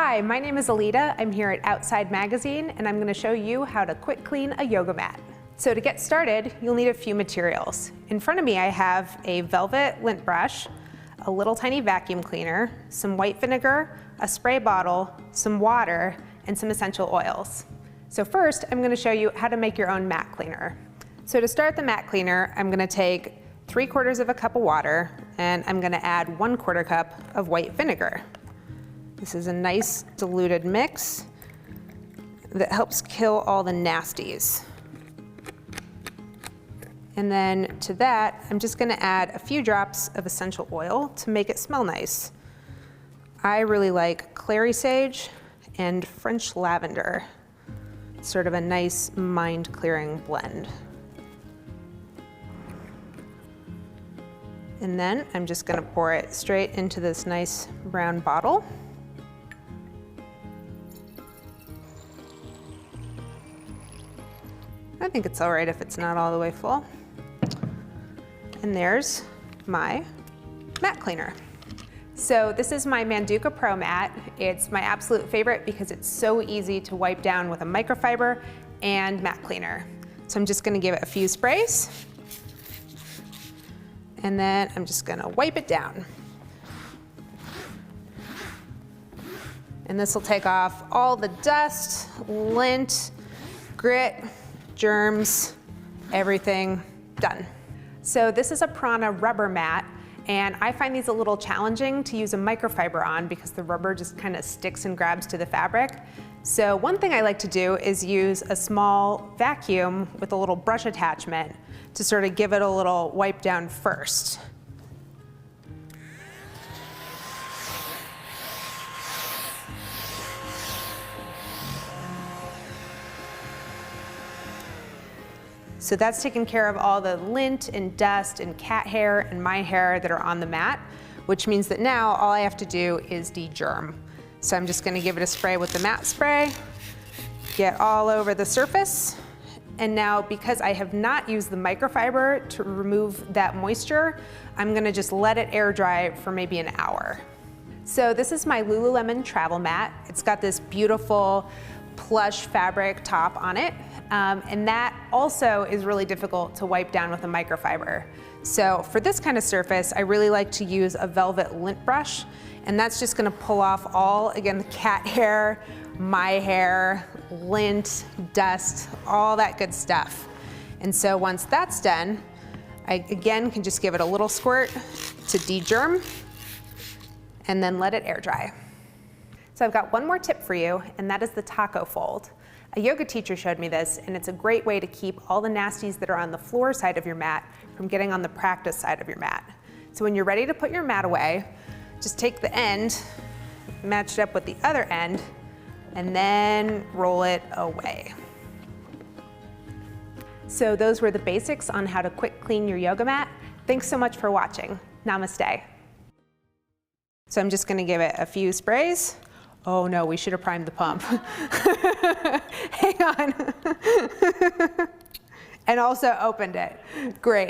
Hi, my name is Alita. I'm here at Outside Magazine, and I'm going to show you how to quick clean a yoga mat. So to get started, you'll need a few materials. In front of me, I have a velvet lint brush, a little tiny vacuum cleaner, some white vinegar, a spray bottle, some water, and some essential oils. So first, I'm going to show you how to make your own mat cleaner. So to start the mat cleaner, I'm going to take 3/4 of a cup of water, and I'm going to add 1/4 cup of white vinegar. This is a nice diluted mix that helps kill all the nasties. And then to that, I'm just gonna add a few drops of essential oil to make it smell nice. I really like clary sage and French lavender. Sort of a nice mind-clearing blend. And then I'm just gonna pour it straight into this nice brown bottle. I think it's all right if it's not all the way full. And there's my mat cleaner. So this is my Manduka Pro mat. It's my absolute favorite because it's so easy to wipe down with a microfiber and mat cleaner. So I'm just gonna give it a few sprays. And then I'm just gonna wipe it down. And this will take off all the dust, lint, grit, germs, everything done. So this is a Prana rubber mat, and I find these a little challenging to use a microfiber on because the rubber just kind of sticks and grabs to the fabric. So one thing I like to do is use a small vacuum with a little brush attachment to sort of give it a little wipe down first. So that's taking care of all the lint and dust and cat hair and my hair that are on the mat, which means that now all I have to do is de-germ. So I'm just gonna give it a spray with the mat spray, get all over the surface. And now, because I have not used the microfiber to remove that moisture, I'm gonna just let it air dry for maybe an hour. So this is my Lululemon travel mat. It's got this beautiful plush fabric top on it. And that also is really difficult to wipe down with a microfiber. So for this kind of surface, I really like to use a velvet lint brush, and that's just gonna pull off all, again, the cat hair, my hair, lint, dust, all that good stuff. And so once that's done, I again can just give it a little squirt to de-germ and then let it air dry. So I've got one more tip for you, and that is the taco fold. A yoga teacher showed me this, and it's a great way to keep all the nasties that are on the floor side of your mat from getting on the practice side of your mat. So when you're ready to put your mat away, just take the end, match it up with the other end, and then roll it away. So those were the basics on how to quick clean your yoga mat. Thanks so much for watching. Namaste. So I'm just gonna give it a few sprays. Oh no, we should have primed the pump. Hang on. And also opened it. Great.